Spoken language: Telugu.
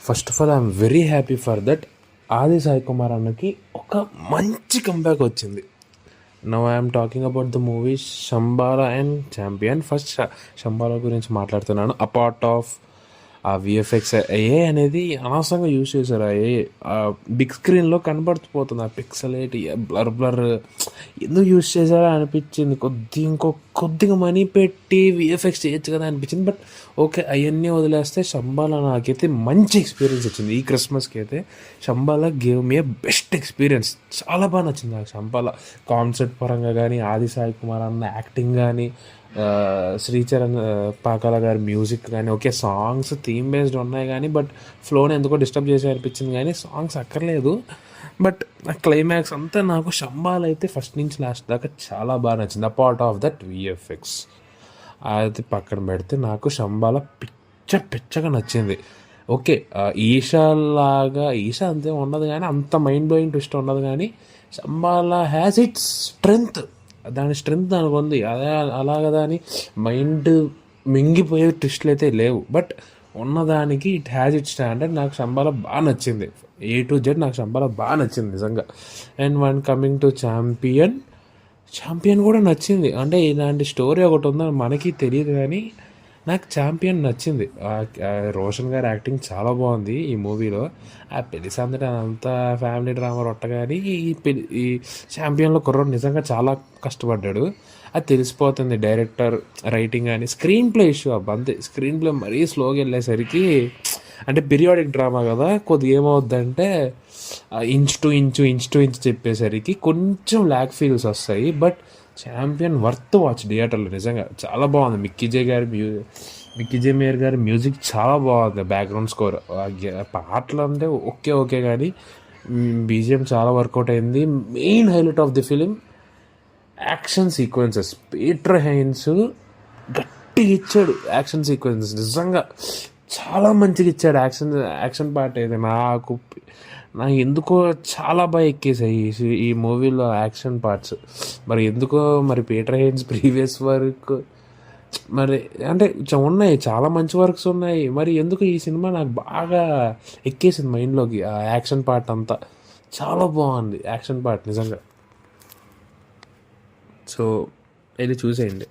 First of all I am very happy for that. Adi Sai Kumar అన్నకి ఒక మంచి కంబ్యాక్ వచ్చింది. Now I am talking about the movies Shambala and Champion. First Shambala గురించి మాట్లాడుతున్నాను. అపార్ట్ ఆఫ్ ఆ విఎఫ్ఎక్స్ ఏ అనేది అనవసరంగా యూజ్ చేశారు. బిగ్ స్క్రీన్లో కనబడిపోతుంది ఆ పిక్సలేట్ బ్లర్ బ్లర్ ఎందుకు యూజ్ చేశారో అనిపించింది. కొద్దిగా మనీ పెట్టి విఎఫ్ఎక్స్ చేయొచ్చు కదా అనిపించింది. బట్ ఓకే, అవన్నీ వదిలేస్తే శంబాలా నాకైతే మంచి ఎక్స్పీరియన్స్ వచ్చింది. ఈ క్రిస్మస్కి అయితే Shambala gave me best experience. చాలా బాగా నచ్చింది నాకు శంబాలా. కాన్సెప్ట్ పరంగా కానీ, ఆది సాయి కుమార్ అన్న యాక్టింగ్ కానీ, శ్రీచరణ్ పాకాల గారి మ్యూజిక్ కానీ, ఓకే సాంగ్స్ థీమ్ బేస్డ్ ఉన్నాయి కానీ బట్ ఫ్లోని ఎందుకో డిస్టర్బ్ చేసి అనిపించింది. కానీ సాంగ్స్ అక్కర్లేదు. బట్ క్లైమాక్స్ అంతా నాకు శంబాలా అయితే ఫస్ట్ నుంచి లాస్ట్ దాకా చాలా బాగా నచ్చింది. అపార్ట్ ఆఫ్ దట్ విఎఫ్ఎక్స్ అది పక్కన పెడితే నాకు శంబాలా పిచ్చగా నచ్చింది. ఓకే, ఈషా అంతే ఉండదు కానీ, అంత మైండ్ బ్లోయింగ్ ట్విస్ట్ ఉండదు కానీ శంబాలా హ్యాస్ ఇట్స్ స్ట్రెంగ్త్. దాని స్ట్రెంగ్త్ దానికి ఉంది. అలాగ దాని మైండ్ మింగిపోయే ట్విస్ట్లు అయితే లేవు. బట్ ఉన్నదానికి ఇట్ హ్యాజ్ ఇట్ స్టాండర్డ్. నాకు శంబాలా బాగా నచ్చింది. A to Z నాకు శంబాలా బాగా నచ్చింది నిజంగా. And one coming to champion కూడా నచ్చింది. అంటే ఇలాంటి స్టోరీ ఒకటి ఉందని మనకి తెలియదు కానీ నాకు ఛాంపియన్ నచ్చింది. రోషన్ గారి యాక్టింగ్ చాలా బాగుంది ఈ మూవీలో. ఆ పెళ్లి సందడి అంతా ఫ్యామిలీ డ్రామా రొట్ట కానీ ఈ ఛాంపియన్లో కుర్రోడు నిజంగా చాలా కష్టపడ్డాడు. అది తెలిసిపోతుంది. డైరెక్టర్ రైటింగ్ కానీ స్క్రీన్ ప్లే ఇష్యూ అంతే. స్క్రీన్ ప్లే మరీ స్లోగా వెళ్ళేసరికి, అంటే పీరియాడిక్ డ్రామా కదా, కొద్దిగా ఏమవుద్దంటే ఇంచ్ టు ఇంచ్ చెప్పేసరికి కొంచెం ల్యాక్ ఫీల్స్ వస్తాయి. బట్ ఛాంపియన్ వర్త్ వాచ్ థియేటర్లో నిజంగా చాలా బాగుంది. మిక్కీ జే మేయర్ గారి మ్యూజిక్ చాలా బాగుంది. బ్యాక్గ్రౌండ్ స్కోర్, పాటలు అంటే ఓకే కానీ బీజిఎం చాలా వర్కౌట్ అయింది. Main highlight of the film action sequences. Peter Heinz గట్టిగా ఇచ్చాడు యాక్షన్ సీక్వెన్సెస్. నిజంగా చాలా మంచిగా ఇచ్చాడు యాక్షన్ పార్ట్ అయితే. నాకు ఎందుకో చాలా బాగా ఎక్కేసాయి ఈ మూవీలో యాక్షన్ పార్ట్స్. మరి ఎందుకో పీటర్ హైన్స్ ప్రీవియస్ వర్క్ మరి అంటే ఉన్నాయి, చాలా మంచి వర్క్స్ ఉన్నాయి. మరి ఎందుకు ఈ సినిమా నాకు బాగా ఎక్కేసింది మైండ్లోకి. ఆ యాక్షన్ పార్ట్ అంతా చాలా బాగుంది యాక్షన్ పార్ట్ నిజంగా. సో వెళ్ళి చూసేయండి.